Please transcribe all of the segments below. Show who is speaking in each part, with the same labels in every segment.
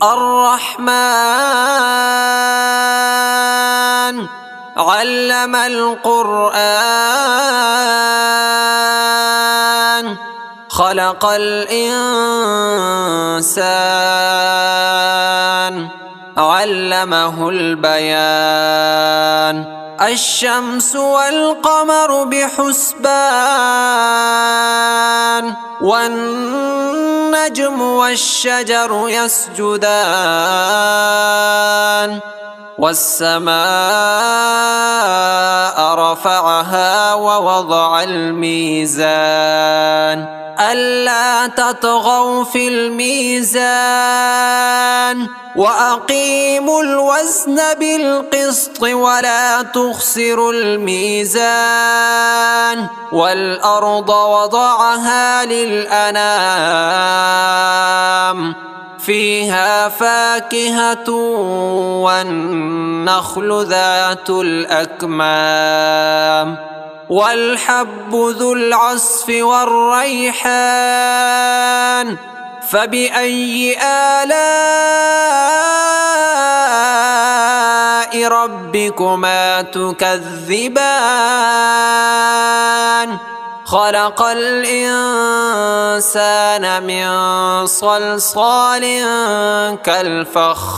Speaker 1: الرحمن علم القرآن خلق الإنسان علمه البيان الشمس والقمر بحسبان والنجم والشجر يسجدان والسماء رفعها ووضع الميزان ألا تطغوا في الميزان وأقيموا الوزن بالقسط ولا تخسروا الميزان والأرض وضعها للأنام فيها فاكهة والنخل ذات الأكمام والحب ذو العصف والريحان فبأي آلاء ربكما تكذبان خلق الإنسان من صلصال كالفخار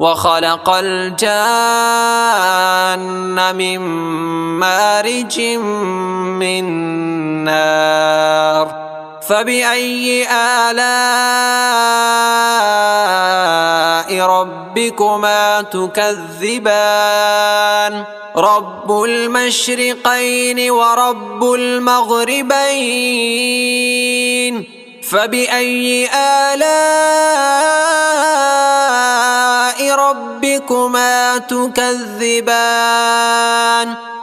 Speaker 1: وخلق الجان من مارج من نار فبأي آلاء ربكما تكذبان رب المشرقين ورب المغربين فبأي آلاء ربكما تكذبان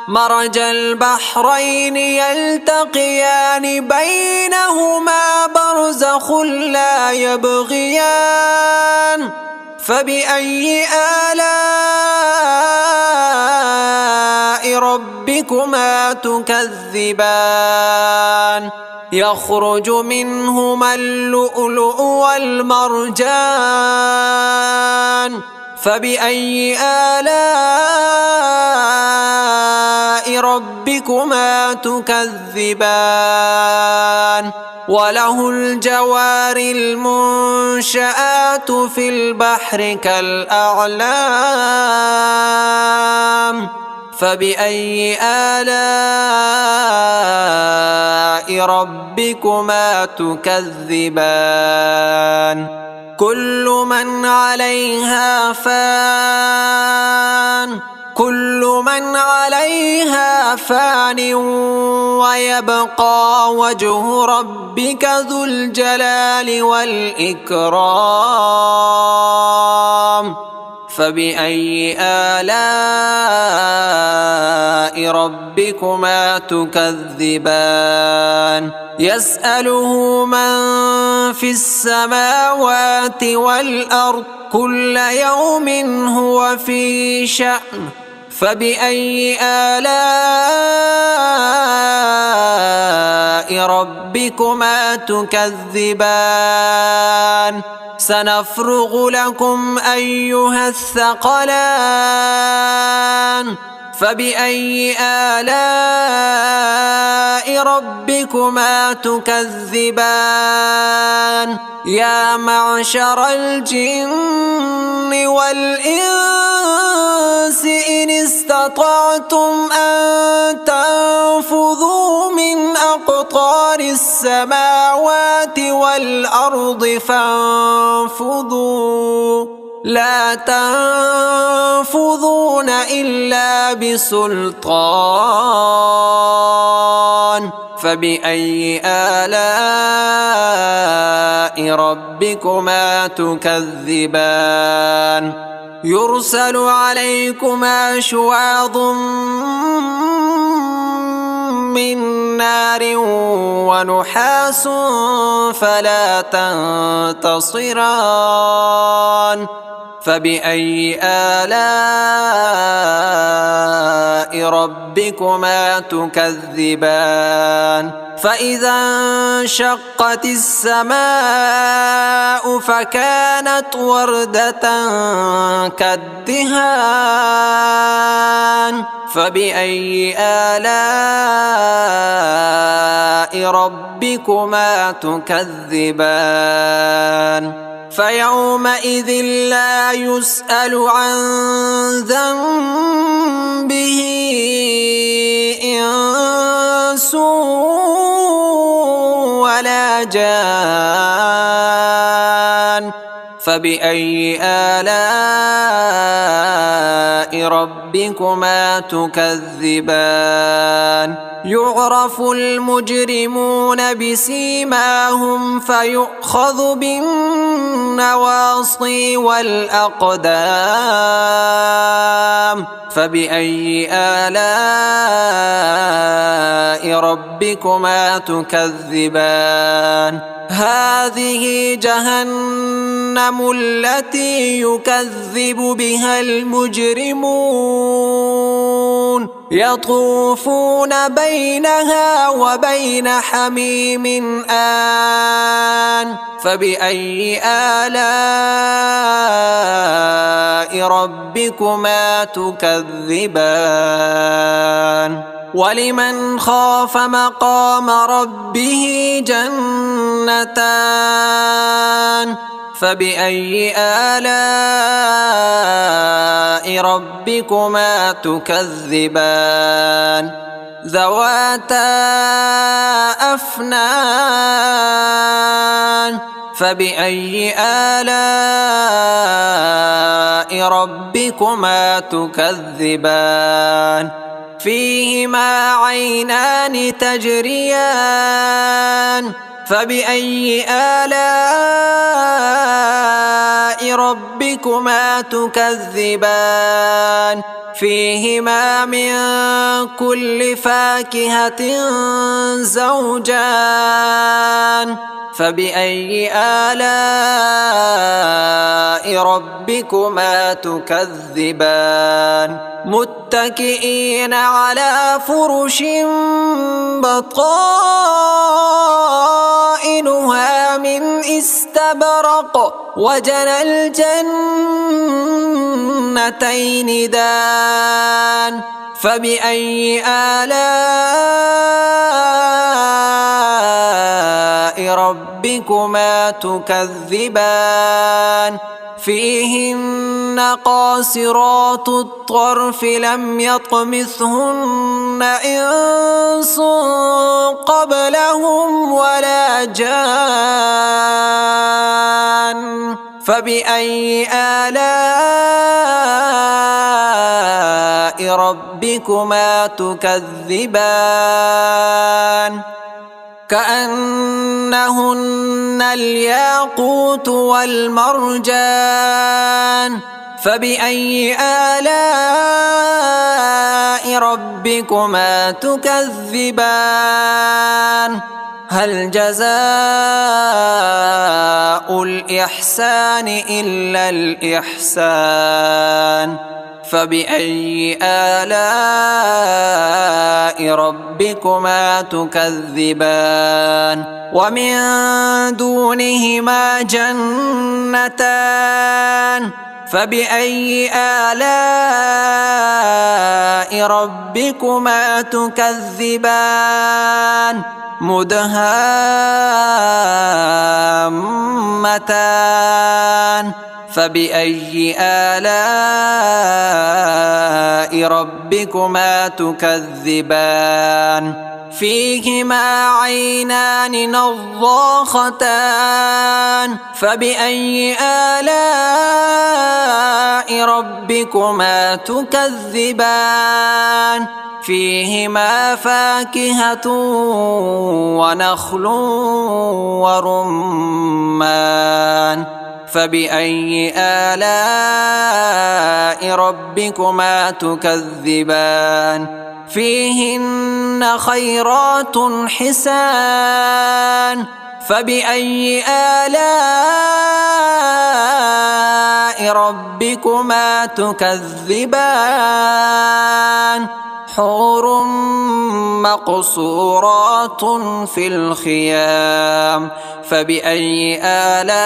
Speaker 1: مرج البحرين يلتقيان بينهما برزخ لا يبغيان فبأي آلاء ربكما تكذبان يخرج منهما اللؤلؤ والمرجان فبأي آلاء ربكما تكذبان وله الجوار المنشآت في البحر كالأعلام فبأي آلاء ربكما تكذبان كل من عليها فان ويبقى وجه ربك ذو الجلال والإكرام فبأي آلاء ربكما تكذبان يسأله من في السماوات والأرض كل يوم هو في شأن فبأي آلاء ربكما تكذبان سنفرغ لكم أيها الثقلان فبأي آلاء ربكما تكذبان يا معشر الجن والإنس إن استطعتم أن تنفذوا من أقطار السماوات والأرض فانفذوا لا تنفذون إلا بسلطان فبأي آلاء ربكما تكذبان يرسل عليكما شواظ من نار ونحاس فلا تنتصران فبأي آلاء ربكما تكذبان فإذا انشقت السماء فكانت وردة كالدهان فبأي آلاء ربكما تكذبان فيومئذ لا يسأل عن ذنبه إنس ولا جان فبأي آلاء ربكما تكذبان يعرف المجرمون بسيماهم فيؤخذ بالنواصي والأقدام فبأي آلاء ربكما تكذبان هذه جهنم التي يكذب بها المجرمون يطوفون بينها وبين حميم آن فبأي آلاء ربكما تكذبان ولمن خاف مقام ربه جنتان فبأي آلاء ربكما تكذبان ذواتا أفنان فبأي آلاء ربكما تكذبان فيهما عينان تجريان فبأي آلاء ربكما تكذبان فيهما من كل فاكهة زوجان فبأي آلاء ربكما تكذبان متكئين على فرش بطائنها من استبرق وجنى الجنتين دان فبأي آلاء ربكما تكذبان فيهن قاصرات الطرف لم يطمثهن إنس قبلهم ولا جان فبأي آلاء ربكما تكذبان كأنهن الياقوت والمرجان فبأي آلاء ربكما تكذبان هل جزاء الإحسان إلا الإحسان فبأي آلاء ربكما تكذبان ومن دونهما جنتان فبأي آلاء ربكما تكذبان مدهامتان فبأي آلاء ربكما تكذبان فيهما عينان نضاختان فبأي آلاء ربكما تكذبان فيهما فاكهة ونخل ورمان فبأي آلاء ربكما تكذبان فيهن خيرات حسان فبأي آلاء ربكما تكذبان حور مقصورات في الخيام فبأي آلاء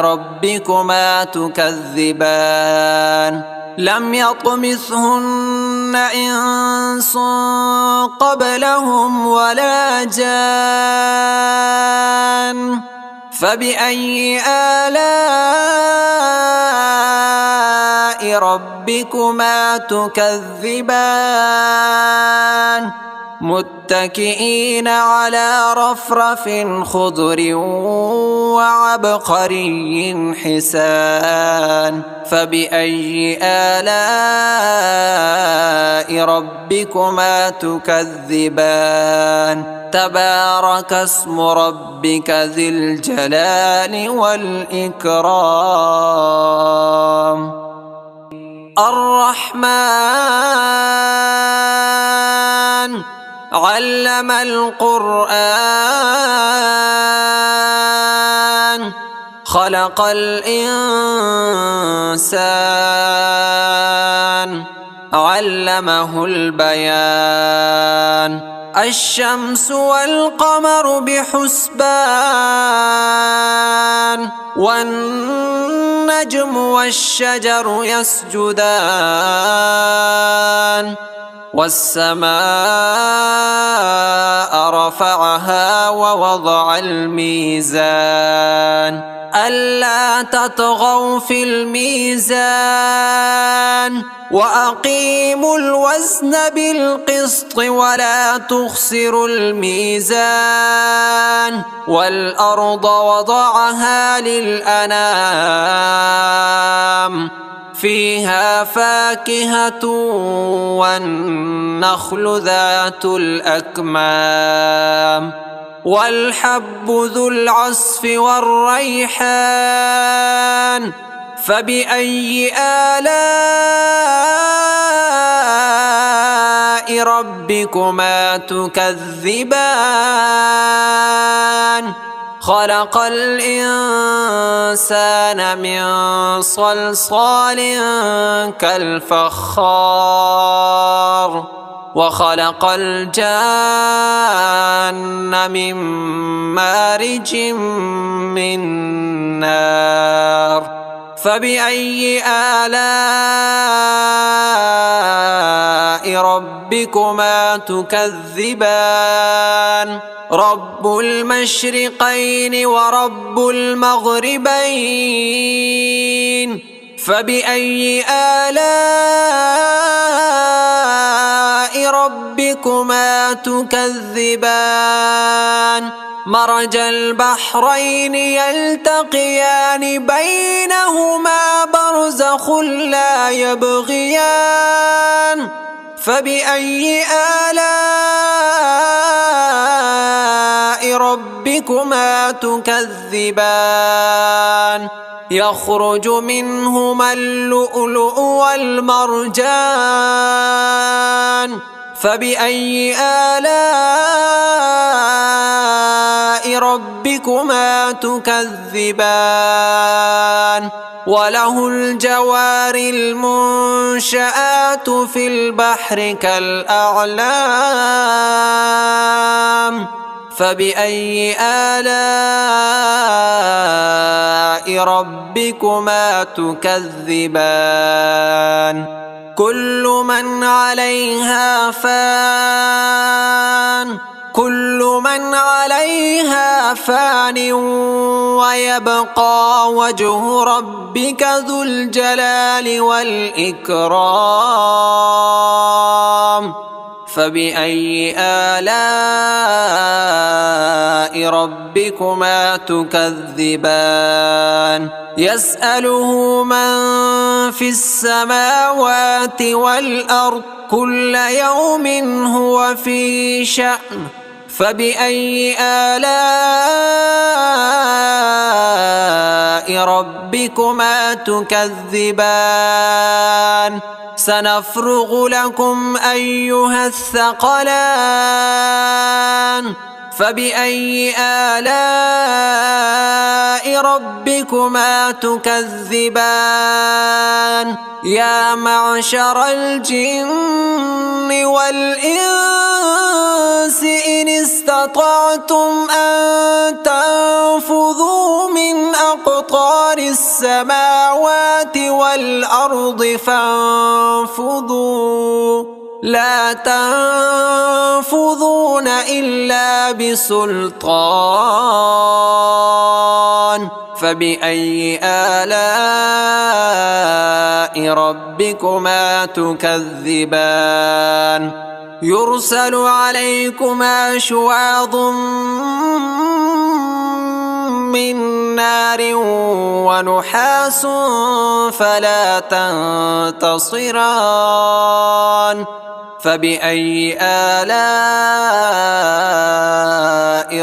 Speaker 1: ربكما تكذبان لم يطمثهن إنس قبلهم ولا جان فبأي آلاء ربكما تكذبان متكئين على رفرف خضر وعبقري حسان فبأي آلاء ربكما تكذبان تبارك اسم ربك ذي الجلال والإكرام الرحمن علم القرآن خلق الإنسان علمه البيان الشمس والقمر بحسبان والنجم والشجر يسجدان والسماء رفعها ووضع الميزان ألا تطغوا في الميزان وأقيموا الوزن بالقسط ولا تخسروا الميزان والأرض وضعها للأنام فيها فاكهة والنخل ذات الأكمام والحب ذو العصف والريحان فبأي آلاء ربكما تكذبان خلق الإنسان من صلصال كالفخار وخلق الجان من مارج من نار فبأي آلاء ربكما تكذبان رب المشرقين ورب المغربين فبأي آلاء ربكما تكذبان مرج البحرين يلتقيان بينهما برزخ لا يبغيان فبأي آلاء ربكما تكذبان يخرج منهما اللؤلؤ والمرجان فبأي آلاء ربكما تكذبان وله الجوار المنشآت في البحر كالأعلام فبأي آلاء ربكما تكذبان كل من عليها فان ويبقى وجه ربك ذو الجلال والإكرام فبأي آلاء ربكما تكذبان يسأله من في السماوات والأرض كل يوم هو في شأن فبأي آلاء ربكما تكذبان سنفرغ لكم أيها الثقلان فبأي آلاء ربكما تكذبان يا معشر الجن والإنس إن استطعتم أن تنفذوا من أقطار السماوات والأرض فانفذوا لا تنفذون إلا بسلطان فبأي آلاء ربكما تكذبان يرسل عليكما شواظ من نار ونحاس فلا تنتصران فبأي آلاء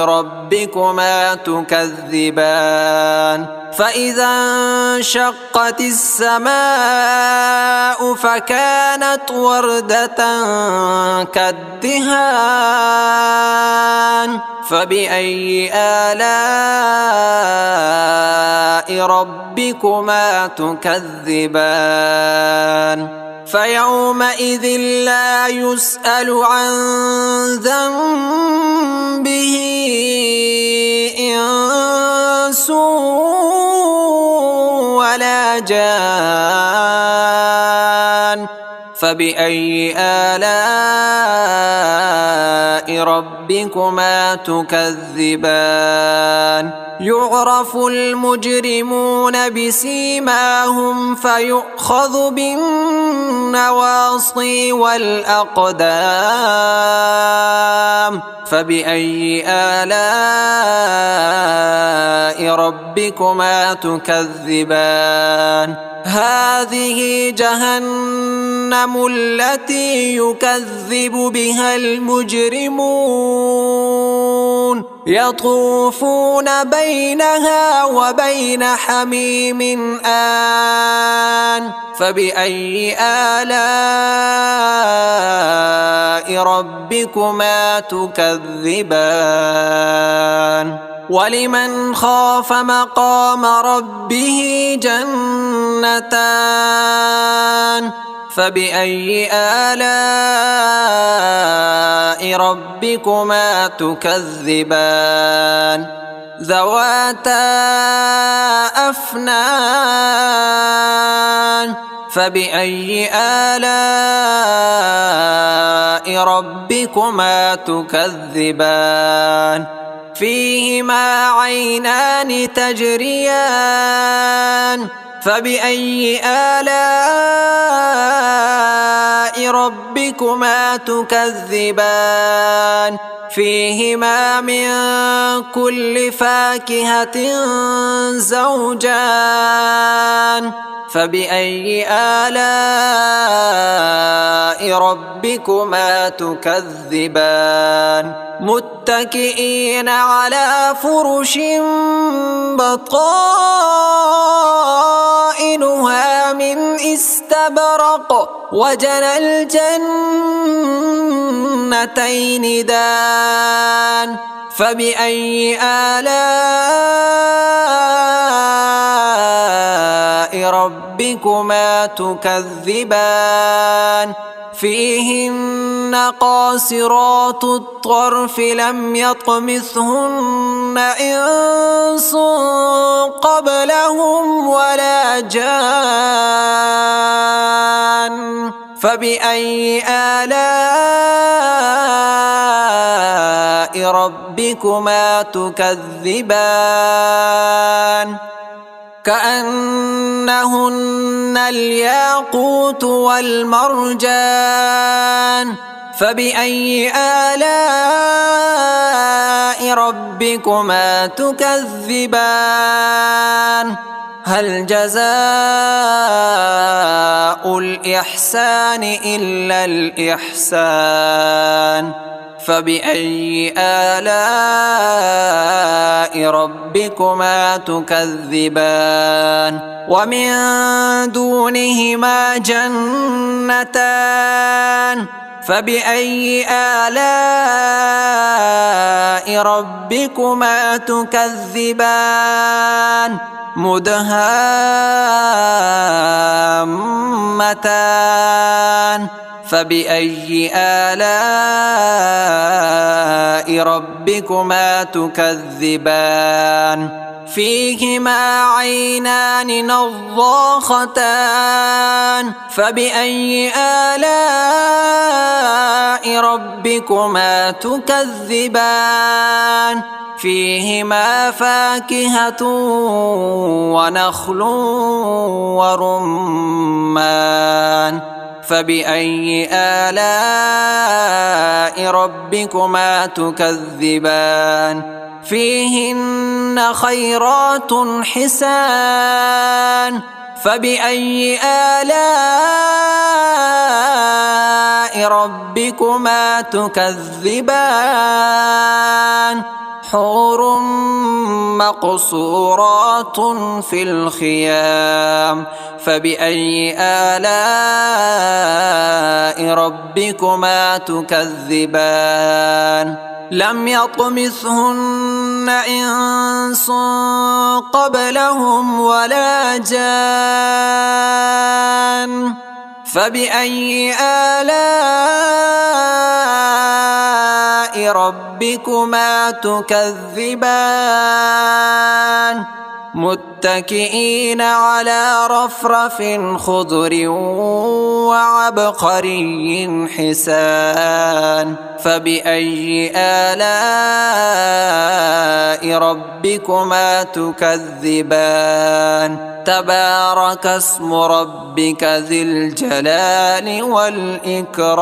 Speaker 1: ربكما تكذبان فإذا انشقت السماء فكانت وردة كالدهان فبأي آلاء ربكما تكذبان فيومئذ لا يسأل عن ذنبه إنس ولا جان فبأي آلاء ربكما تكذبان يعرف المجرمون بسيماهم فيؤخذ بالنواصي والأقدام فبأي آلاء ربكما تكذبان هذه جهنم التي يكذب بها المجرمون يطوفون بينها وبين حميم آن فبأي آلاء ربكما تكذبان ولمن خاف مقام ربه جنتان فبأي آلاء ربكما تكذبان ذواتا أفنان فبأي آلاء ربكما تكذبان فيهما عينان تجريان فبأي آلاء ربكما تكذبان فيهما من كل فاكهة زوجان فبأي آلاء ربكما تكذبان متكئين على فرش بطائنها من استبرق وجنى الجنتين دان فبأي آلاء ربكما تكذبان فيهن قاصرات الطرف لم يطمثهن إنس قبلهم ولا جان فبأي آلاء ربكما تكذبان كأنهن الياقوت والمرجان فبأي آلاء ربكما تكذبان هل جزاء الإحسان إلا الإحسان فبأي آلاء ربكما تكذبان ومن دونهما جنتان فبأي آلاء ربكما تكذبان مدهامتان فبأي آلاء ربكما تكذبان فيهما عينان نضاختان فبأي آلاء ربكما تكذبان فيهما فاكهة ونخل ورمان فبأي آلاء ربكما تكذبان فيهن خيرات حسان فبأي آلاء ربكما تكذبان حور مقصورات في الخيام فبأي آلاء ربكما تكذبان لم يطمثهن إنس قبلهم ولا جان فبأي آلاء ربكما تكذبان متكئين على رفرف خضر وعبقري حسان فبأي آلاء ربكما تكذبان تبارك اسم ربك ذي الجلال والإكرام